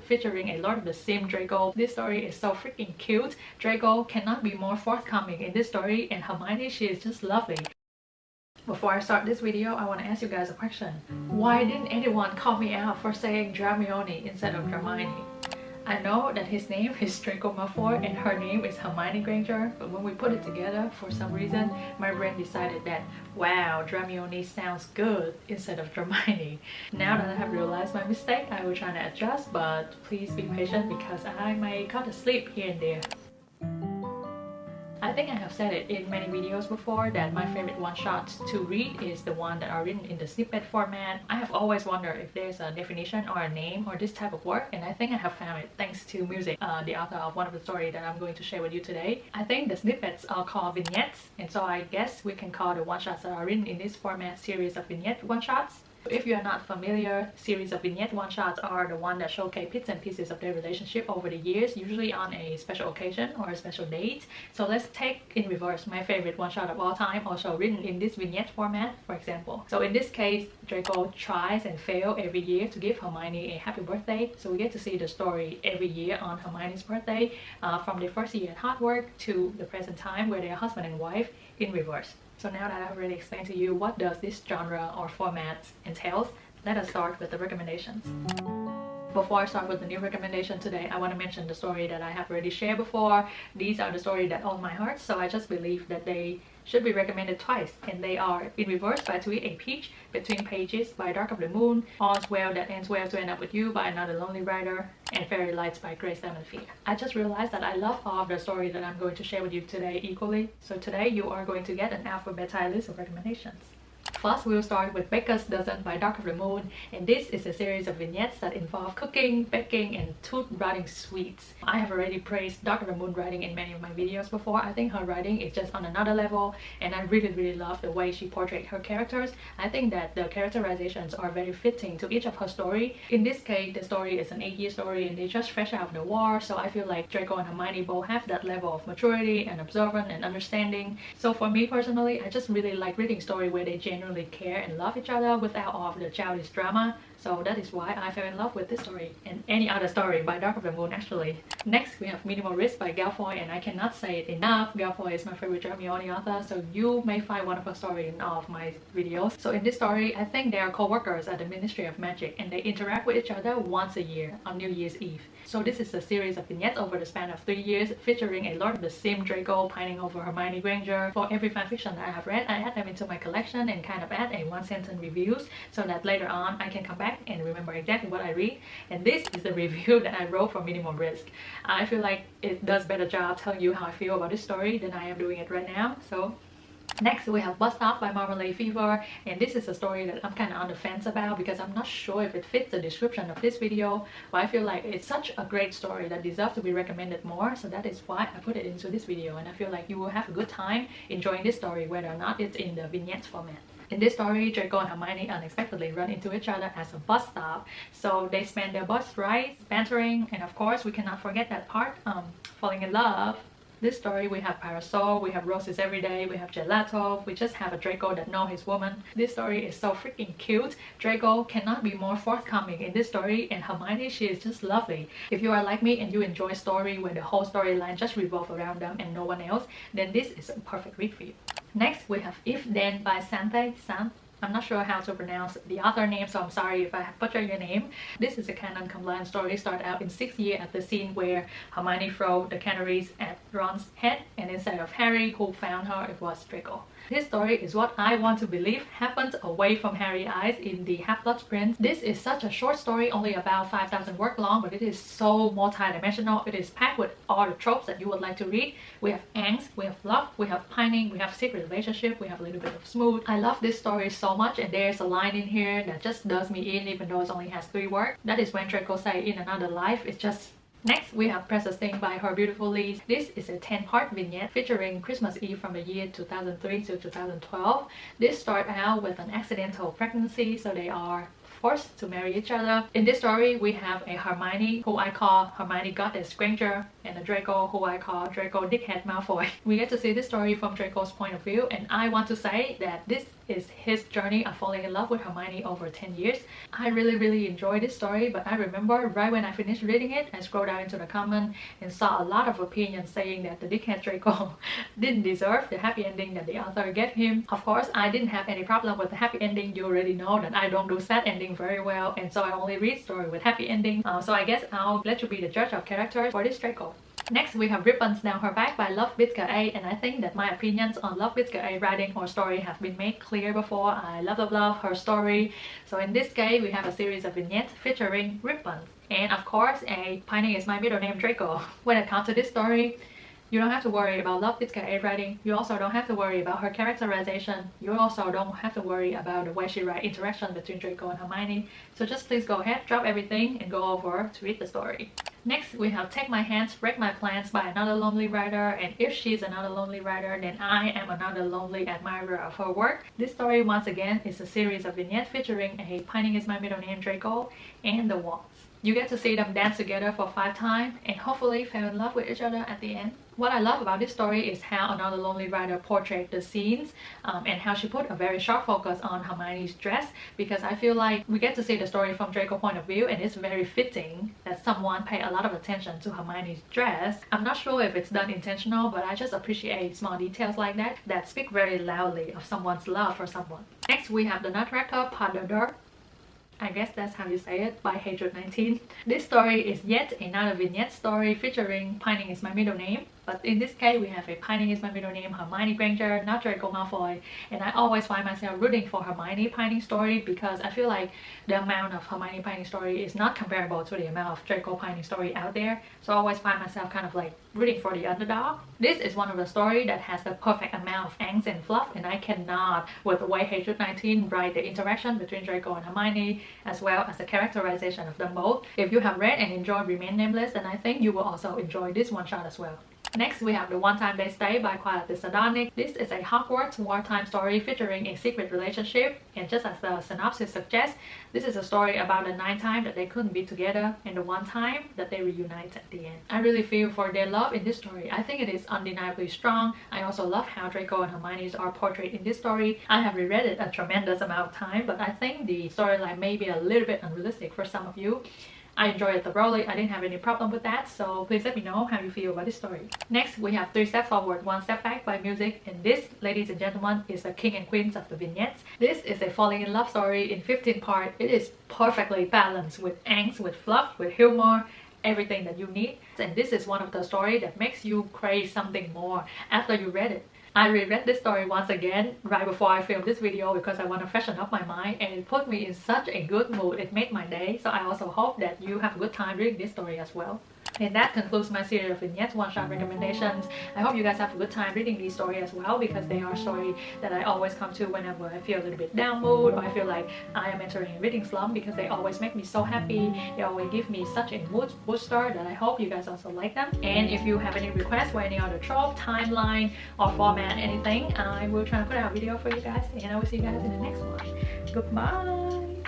featuring a lot of the same Draco. This story is so freaking cute. Draco cannot be more forthcoming in this story, and Hermione, she is just lovely. Before I start this video, I want to ask you guys a question. Why didn't anyone call me out for saying dramione instead of Dramione? I know that his name is Draco Malfoy and her name is Hermione Granger, but when we put it together, for some reason, my brain decided that, wow, dramione sounds good instead of Dramione. Now that I have realized my mistake, I will try to adjust, but please be patient because I might cut to sleep here and there. I think I have said it in many videos before that my favorite one-shots to read is the one that are written in the snippet format. I have always wondered if there's a definition or a name or this type of work, and I think I have found it thanks to Music, the author of one of the stories that I'm going to share with you today. I think the snippets are called vignettes, and so I guess we can call the one-shots that are written in this format series of vignette one-shots. If you are not familiar, series of vignette one-shots are the one that showcase bits and pieces of their relationship over the years, usually on a special occasion or a special date. So let's take in reverse my favorite one-shot of all time, also written in this vignette format, for example. So in this case, Draco tries and fails every year to give Hermione a happy birthday. So we get to see the story every year on Hermione's birthday, from their first year at Hogwarts to the present time where they are husband and wife in reverse. So now that I've already explained to you what does this genre or format entails, let us start with the recommendations. Before I start with the new recommendation today, I want to mention the story that I have already shared before. These are the stories that own my heart, so I just believe that they should be recommended twice, and they are In Reverse by Tweet a Peach, Between Pages by Dark of the Moon, All's Well That Ends Well to End Up With You by Another Lonely Writer, and Fairy Lights by Grace Lemon Fear. I just realized that I love all of the stories that I'm going to share with you today equally, so today you are going to get an alphabetized list of recommendations. First, we'll start with Baker's Dozen by Dark of the Moon, and this is a series of vignettes that involve cooking, baking, and tooth-rotting sweets. I have already praised Dark of the Moon writing in many of my videos before. I think her writing is just on another level, and I really love the way she portrayed her characters. I think that the characterizations are very fitting to each of her story. In this case, the story is an 8-year story, and they just fresh out of the war, so I feel like Draco and Hermione both have that level of maturity and observant and understanding. So for me personally, I just really like reading stories where they genuinely care and love each other without all of the childish drama. So that is why I fell in love with this story and any other story by Dark of the Moon actually. Next, we have Minimal Risk by Galfoy, and I cannot say it enough. Galfoy is my favorite dramione author, so you may find one of her stories in all of my videos. So in this story, I think they are co-workers at the Ministry of Magic, and they interact with each other once a year on New Year's Eve. So this is a series of vignettes over the span of 3 years, featuring a lot of the same Draco pining over Hermione Granger. For every fanfiction that I have read, I add them into my collection and kind of add a one-sentence reviews so that later on I can come back and remember exactly what I read. And this is the review that I wrote for Minimal Risk. I feel like it does a better job telling you how I feel about this story than I am doing it right now. So next, we have Bust Off by Marmalade Fever, and this is a story that I'm kind of on the fence about because I'm not sure if it fits the description of this video, but I feel like it's such a great story that deserves to be recommended more, so that is why I put it into this video, and I feel like you will have a good time enjoying this story whether or not it's in the vignettes format. In this story, Draco and Hermione unexpectedly run into each other as a bus stop, so they spend their bus rides bantering, and of course we cannot forget that part, falling in love. This story, we have Parasol, we have Roses Every Day, we have Gelato, we just have a Draco that knows his woman. This story is so freaking cute. Draco cannot be more forthcoming in this story, and Hermione, she is just lovely. If you are like me and you enjoy a story where the whole storyline just revolves around them and no one else, then this is a perfect read for you. Next, we have If Then by Sante Sant. I'm not sure how to pronounce the author name, so I'm sorry if I have butchered your name. This is a canon compliant story start out in 6th year at the scene where Hermione threw the canaries at Ron's head, and instead of Harry who found her, it was Draco. This story is what I want to believe happens away from Harry's eyes in the Half-Blood Prince. This is such a short story, only about 5,000 words long, but it is so multi-dimensional. It is packed with all the tropes that you would like to read. We have angst, we have love, we have pining, we have secret relationship, we have a little bit of smooth. I love this story so much, and there's a line in here that just does me in even though it only has 3 words. That is when Draco say in another life. It's just... Next, we have Precious Thing by Her Beautiful Leaves. This is a 10-part vignette featuring Christmas Eve from the year 2003 to 2012. This starts out with an accidental pregnancy, so they are forced to marry each other. In this story, we have a Hermione, who I call Hermione Goddess Granger, and a Draco, who I call Draco Dickhead Malfoy. We get to see this story from Draco's point of view, and I want to say that this is his journey of falling in love with Hermione over 10 years. I really enjoyed this story, but I remember right when I finished reading it, I scrolled down into the comment and saw a lot of opinions saying that the dickhead Draco didn't deserve the happy ending that the author gave him. Of course, I didn't have any problem with the happy ending. You already know that I don't do sad ending very well, and so I only read story with happy ending. So I guess I'll let you be the judge of characters for this Draco. Next, we have Ribbons Down Her Back by Love Bitker A, and I think that my opinions on Love Bitker A writing or story have been made clear before. I love her story. So in this case, we have a series of vignettes featuring ribbons, and of course, a Pining is my middle name Draco. When it comes to this story, you don't have to worry about Love Bitker A writing. You also don't have to worry about her characterization. You also don't have to worry about the way she writes interaction between Draco and Hermione. So just please go ahead, drop everything, and go over to read the story. Next, we have Take My Hands, Break My Plans by another lonely writer, and if she's another lonely writer, then I am another lonely admirer of her work. This story, once again, is a series of vignettes featuring a Pining is my middle name Draco and the Waltz. You get to see them dance together for 5 times and hopefully fall in love with each other at the end. What I love about this story is how another lonely writer portrayed the scenes and how she put a very sharp focus on Hermione's dress, because I feel like we get to see the story from Draco's point of view, and it's very fitting that someone pay a lot of attention to Hermione's dress. I'm not sure if it's done intentional, but I just appreciate small details like that speak very loudly of someone's love for someone. Next, we have The Nutcracker Pas de Deux, I guess that's how you say it, by Hatred19. This story is yet another vignette story featuring Pining is my middle name, but in this case we have a Pining is my middle name Hermione Granger, not Draco Malfoy, and I always find myself rooting for Hermione Pining story because I feel like the amount of Hermione Pining story is not comparable to the amount of Draco Pining story out there, so I always find myself kind of like rooting for the underdog. This is one of the stories that has the perfect amount of angst and fluff, and I cannot, with the way Hatred19 write the interaction between Draco and Hermione, as well as the characterization of them both. If you have read and enjoyed Remain Nameless, then I think you will also enjoy this one shot as well. Next, we have The One Time They Stay by Quiet the Sardonic. This is a Hogwarts wartime story featuring a secret relationship, and just as the synopsis suggests, this is a story about the 9 times that they couldn't be together and the 1 time that they reunite at the end. I really feel for their love in this story. I think it is undeniably strong. I also love how Draco and Hermione are portrayed in this story. I have reread it a tremendous amount of time, but I think the storyline may be a little bit unrealistic for some of you. I enjoyed it thoroughly. I didn't have any problem with that, so please let me know how you feel about this story. Next, we have 3 Steps Forward, 1 Step Back by Music, and this, ladies and gentlemen, is the king and queens of the vignettes. This is a falling in love story in 15 parts. It is perfectly balanced with angst, with fluff, with humor, everything that you need, and this is one of the stories that makes you crave something more after you read it. I reread this story once again right before I filmed this video because I want to freshen up my mind, and it put me in such a good mood. It made my day, so I also hope that you have a good time reading this story as well. And that concludes my series of vignettes one-shot recommendations. I hope you guys have a good time reading these stories as well, because they are stories that I always come to whenever I feel a little bit down mood, or I feel like I am entering a reading slump, because they always make me so happy. They always give me such a mood booster that I hope you guys also like them. And if you have any requests for any other trope, timeline, or format, anything, I will try to put out a video for you guys, and I will see you guys in the next one. Goodbye!